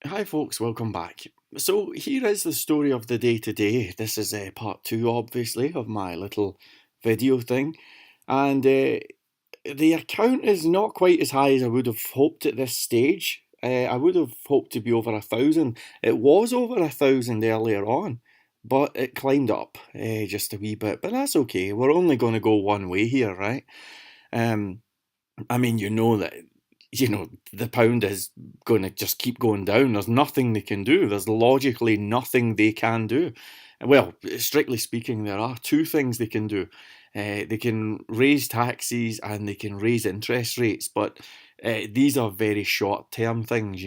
Hi, folks, welcome back. So, here is the story of the day today. This is part two, obviously, of my little video thing. And the account is not quite as high as I would have hoped at this stage. I would have hoped to be over 1,000. It was over 1,000 earlier on, but it climbed up just a wee bit. But that's okay. We're only going to go one way here, right? Um, I mean, the pound is going to just keep going down. There's nothing they can do. There's logically nothing they can do. Well, strictly speaking, there are two things they can do. They can raise taxes and they can raise interest rates, but these are very short term things.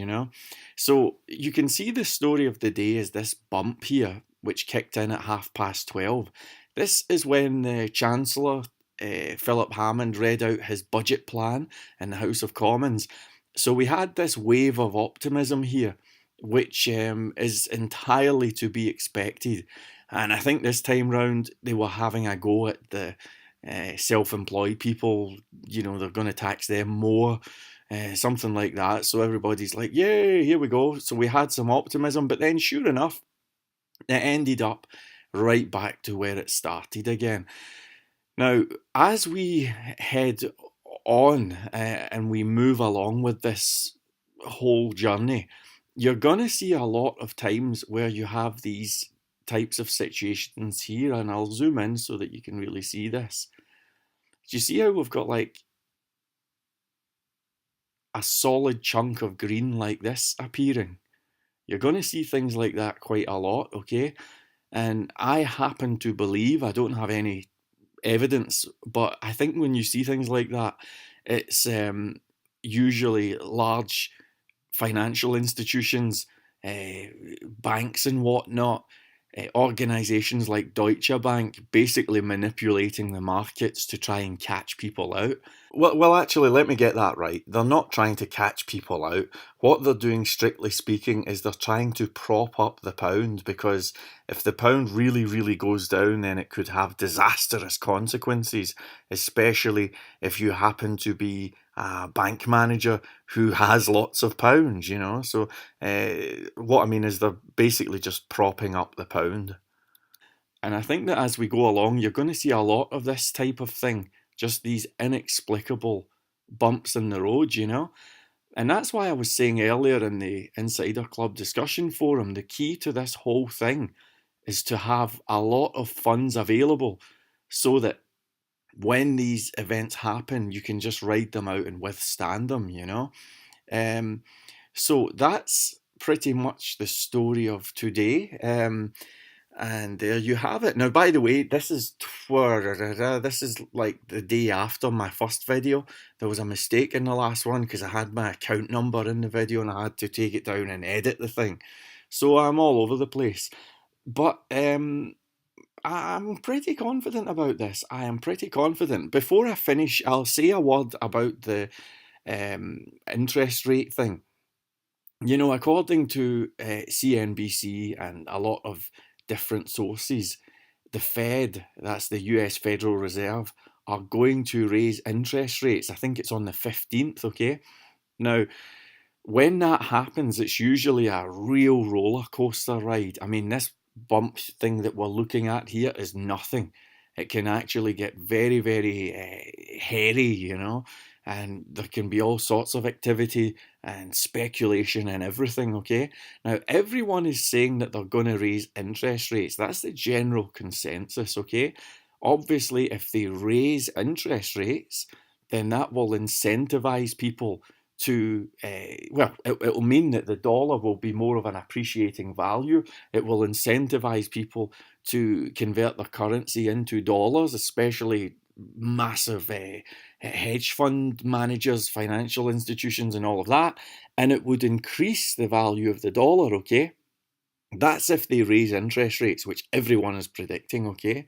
So you can see the story of the day is this bump here, which kicked in at 12:30. This is when the Chancellor Philip Hammond read out his budget plan in the House of Commons. So we had this wave of optimism here, which is entirely to be expected. And I think this time round they were having a go at the self-employed people. They're going to tax them more, something like that. So everybody's like, "Yay, here we go." So we had some optimism, but then sure enough, it ended up right back to where it started again. Now, as we head on and we move along with this whole journey, you're going to see a lot of times where you have these types of situations here, and I'll zoom in so that you can really see this. Do you see how we've got like a solid chunk of green like this appearing? You're going to see things like that quite a lot, okay? And I happen to believe, I don't have any evidence, but I think when you see things like that, it's usually large financial institutions, banks and whatnot, organisations like Deutsche Bank basically manipulating the markets to try and catch people out. Well, actually, let me get that right. They're not trying to catch people out. What they're doing, strictly speaking, is they're trying to prop up the pound because if the pound really, really goes down, then it could have disastrous consequences, especially if you happen to be a bank manager who has lots of pounds. So, what I mean is they're basically just propping up the pound. And I think that as we go along, you're going to see a lot of this type of thing, just these inexplicable bumps in the road. And that's why I was saying earlier in the Insider Club discussion forum, the key to this whole thing is to have a lot of funds available so that when these events happen, you can just ride them out and withstand them. Um, so that's pretty much the story of today. And there you have it. Now, by the way, this is like the day after my first video. There was a mistake in the last one because I had my account number in the video and I had to take it down and edit the thing. So I'm all over the place. But I'm pretty confident about this. I am pretty confident. Before I finish, I'll say a word about the interest rate thing. According to CNBC and a lot of different sources, the Fed, that's the US Federal Reserve, are going to raise interest rates. I think it's on the 15th, okay? Now, when that happens, it's usually a real roller coaster ride. I mean, this bump thing that we're looking at here is nothing. It can actually get very, very hairy, and there can be all sorts of activity and speculation and everything, okay? Now, everyone is saying that they're going to raise interest rates. That's the general consensus, okay? Obviously, if they raise interest rates, then that will incentivize people to, it'll mean that the dollar will be more of an appreciating value. It will incentivize people to convert their currency into dollars, especially massive hedge fund managers, financial institutions, and all of that. And it would increase the value of the dollar, okay? That's if they raise interest rates, which everyone is predicting, okay?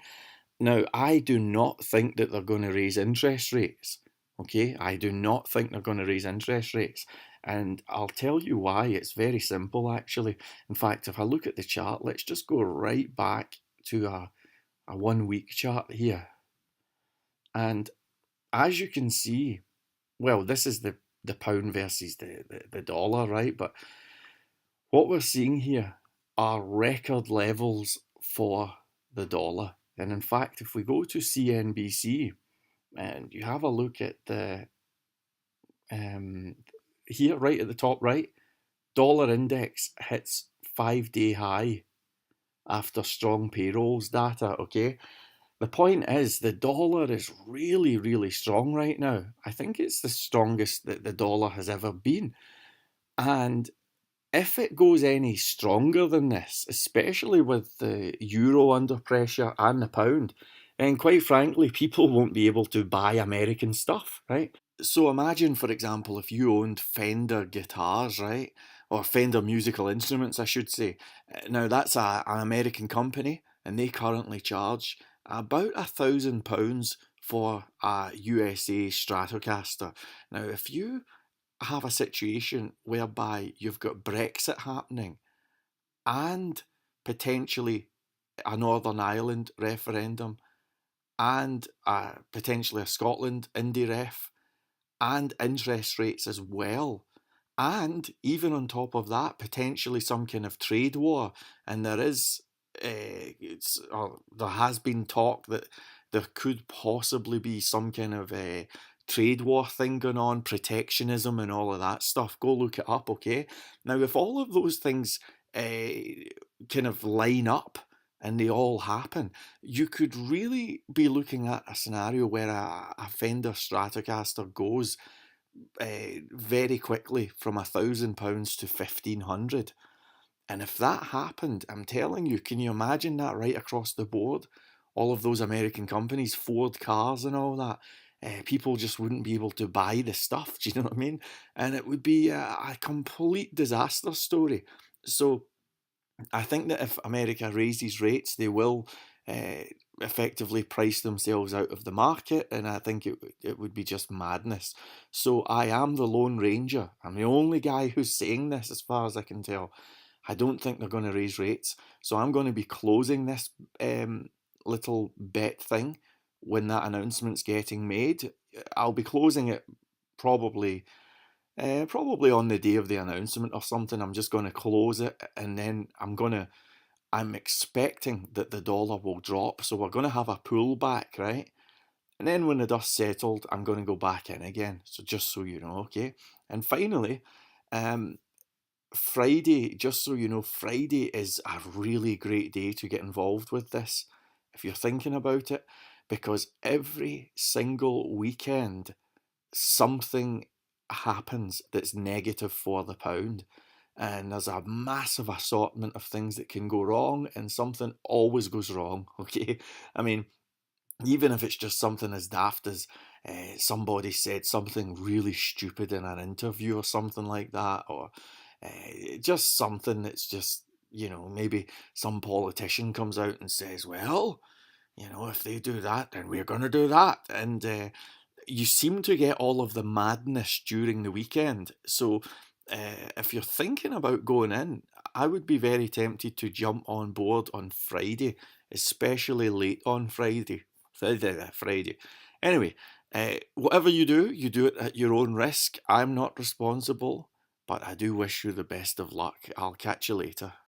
Now, I do not think that they're going to raise interest rates. Okay, I do not think they're going to raise interest rates. And I'll tell you why. It's very simple, actually. In fact, if I look at the chart, let's just go right back to a 1 week chart here. And as you can see, well, this is the pound versus the dollar, right? But What we're seeing here are record levels for the dollar. And in fact, if we go to CNBC and you have a look at the um, here, right at the top right, dollar index hits 5-day high after strong payrolls data. Okay, the point is the dollar is really, really strong right now. I think it's the strongest that the dollar has ever been. And if it goes any stronger than this, especially with the euro under pressure and the pound, then quite frankly, people won't be able to buy American stuff, right? So imagine, for example, if you owned Fender guitars, right? Or Fender musical instruments, I should say. Now, that's an American company, and they currently charge about £1,000 for a USA Stratocaster. Now, if you have a situation whereby you've got Brexit happening and potentially a Northern Ireland referendum and potentially a Scotland indie ref and interest rates as well. And even on top of that, potentially some kind of trade war. And there is, there has been talk that there could possibly be some kind of trade war thing going on, protectionism and all of that stuff. Go look it up, okay? Now, if all of those things kind of line up and they all happen, you could really be looking at a scenario where a Fender Stratocaster goes very quickly from £1,000 to 1,500. And if that happened, I'm telling you, can you imagine that right across the board? All of those American companies, Ford cars and all that, people just wouldn't be able to buy the stuff. Do you know what I mean? And it would be a complete disaster story. So I think that if America raises rates, they will effectively price themselves out of the market, and I think it would be just madness. So I am the Lone Ranger. I'm the only guy who's saying this, as far as I can tell. I don't think they're going to raise rates, so I'm going to be closing this little bet thing when that announcement's getting made. I'll be closing it probably probably on the day of the announcement or something. I'm just going to close it, and then I'm expecting that the dollar will drop. So we're going to have a pullback, right? And then when the dust settled, I'm going to go back in again. So just so you know, okay? And finally, um, Friday, just so you know, Friday is a really great day to get involved with this if you're thinking about it, because every single weekend something happens that's negative for the pound. And there's a massive assortment of things that can go wrong, and something always goes wrong. Okay. I mean, even if it's just something as daft as somebody said something really stupid in an interview or something like that, or just something that's just, maybe some politician comes out and says, well, if they do that, then we're going to do that. And you seem to get all of the madness during the weekend. So if you're thinking about going in, I would be very tempted to jump on board on Friday, especially late on Friday. Friday. Anyway, whatever you do it at your own risk. I'm not responsible, but I do wish you the best of luck. I'll catch you later.